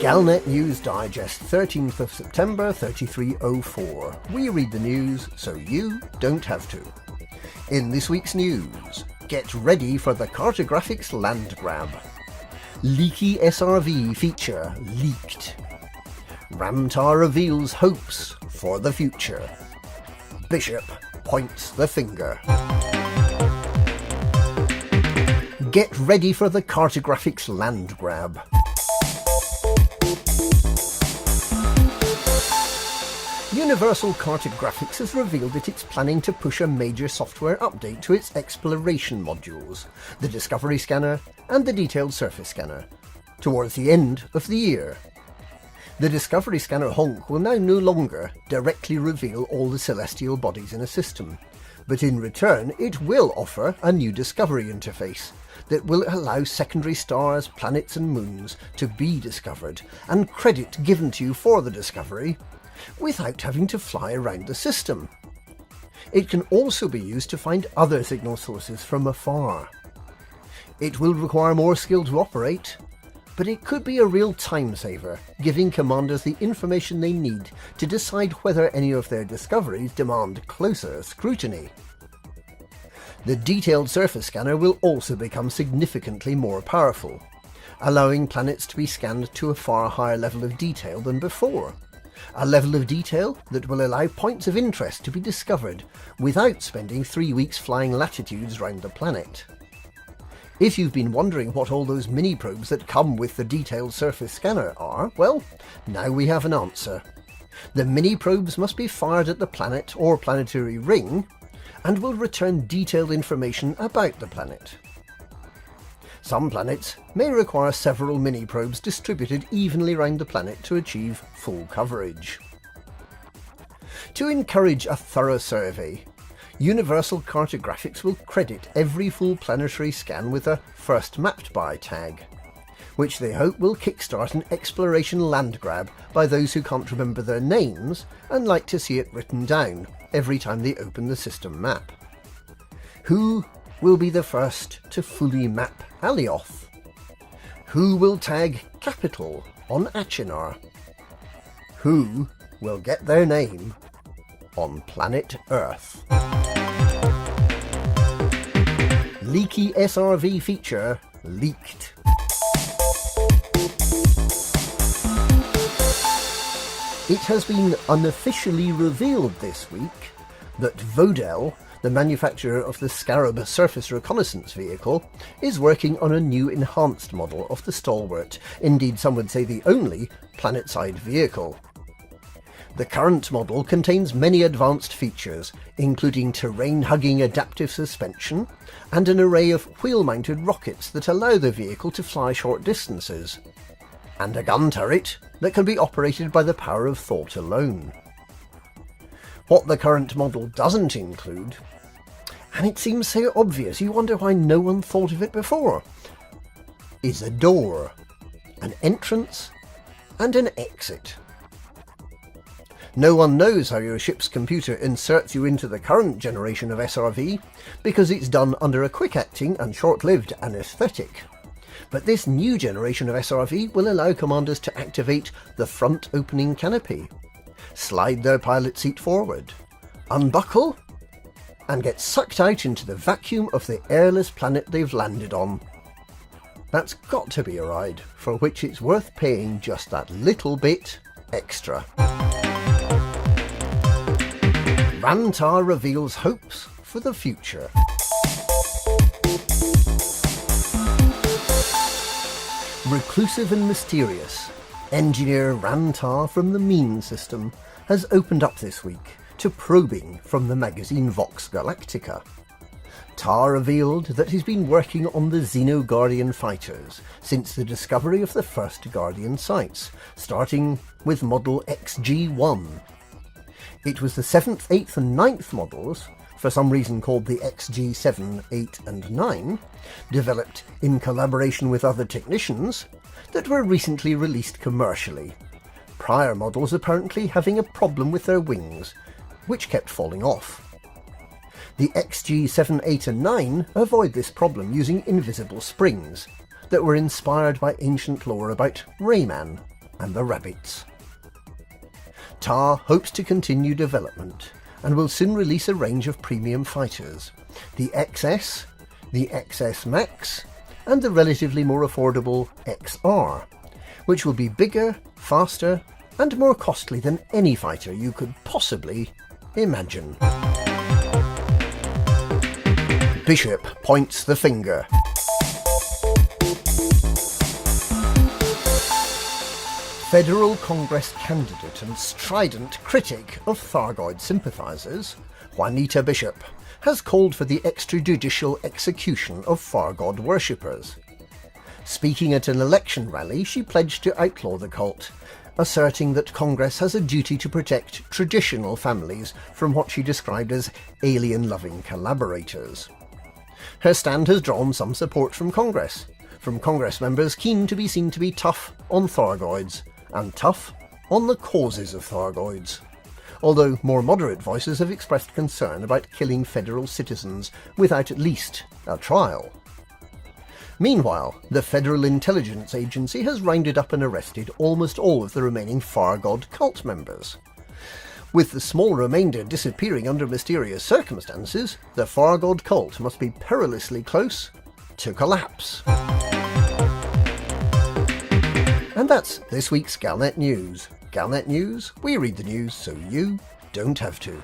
Galnet News Digest, 13th of September 3304. We read the news so you don't have to. In this week's news, get ready for the Cartographics land grab. Leaky SRV feature leaked. Ramtar reveals hopes for the future. Bishop points the finger. Get ready for the Cartographics land grab. Universal Cartographics has revealed that it's planning to push a major software update to its exploration modules, the Discovery Scanner and the Detailed Surface Scanner, towards the end of the year. The Discovery Scanner honk will now no longer directly reveal all the celestial bodies in a system, but in return it will offer a new discovery interface that will allow secondary stars, planets and moons to be discovered and credit given to you for the discovery without having to fly around the system. It can also be used to find other signal sources from afar. It will require more skill to operate, but it could be a real time saver, giving commanders the information they need to decide whether any of their discoveries demand closer scrutiny. The Detailed Surface Scanner will also become significantly more powerful, allowing planets to be scanned to a far higher level of detail than before. A level of detail that will allow points of interest to be discovered without spending 3 weeks flying latitudes round the planet. If you've been wondering what all those mini-probes that come with the Detailed Surface Scanner are, well, now we have an answer. The mini-probes must be fired at the planet or planetary ring and will return detailed information about the planet. Some planets may require several mini-probes distributed evenly around the planet to achieve full coverage. To encourage a thorough survey, Universal Cartographics will credit every full planetary scan with a First Mapped By tag, which they hope will kickstart an exploration land grab by those who can't remember their names and like to see it written down every time they open the system map. Who will be the first to fully map Alioth? Who will tag Capital on Achenar? Who will get their name on planet Earth? Leaky SRV feature leaked. It has been unofficially revealed this week that Vodel, the manufacturer of the Scarab surface reconnaissance vehicle, is working on a new enhanced model of the stalwart, indeed some would say the only, planet-side vehicle. The current model contains many advanced features, including terrain-hugging adaptive suspension and an array of wheel-mounted rockets that allow the vehicle to fly short distances, and a gun turret that can be operated by the power of thought alone. What the current model doesn't include, and it seems so obvious you wonder why no one thought of it before, is a door, an entrance and an exit. No one knows how your ship's computer inserts you into the current generation of SRV because it's done under a quick-acting and short-lived anaesthetic. But this new generation of SRV will allow commanders to activate the front opening canopy, slide their pilot seat forward, unbuckle, and get sucked out into the vacuum of the airless planet they've landed on. That's got to be a ride for which it's worth paying just that little bit extra. Ramtar reveals hopes for the future. Reclusive and mysterious, engineer Ramtar from the Mean System has opened up this week to probing from the magazine Vox Galactica. Tar revealed that he's been working on the Xeno Guardian fighters since the discovery of the first Guardian sites, starting with model XG-1. It was the 7th, 8th and 9th models, for some reason called the XG-7, 8 and 9, developed in collaboration with other technicians, that were recently released commercially. Prior models apparently having a problem with their wings, which kept falling off. The XG-7, 8 and 9 avoid this problem using invisible springs that were inspired by ancient lore about Rayman. and the rabbits. TAR hopes to continue development and will soon release a range of premium fighters, the XS, the XS Max, and the relatively more affordable XR, which will be bigger, faster, and more costly than any fighter you could possibly imagine. Bishop points the finger. Federal Congress candidate and strident critic of Thargoid sympathisers, Juanita Bishop, has called for the extrajudicial execution of Thargoid worshippers. Speaking at an election rally, she pledged to outlaw the cult, asserting that Congress has a duty to protect traditional families from what she described as alien-loving collaborators. Her stand has drawn some support from Congress members keen to be seen to be tough on Thargoids, and tough on the causes of Thargoids, although more moderate voices have expressed concern about killing federal citizens without at least a trial. Meanwhile, the Federal Intelligence Agency has rounded up and arrested almost all of the remaining Thargoid cult members. With the small remainder disappearing under mysterious circumstances, the Thargoid cult must be perilously close to collapse. And that's this week's Galnet News. Galnet News, we read the news so you don't have to.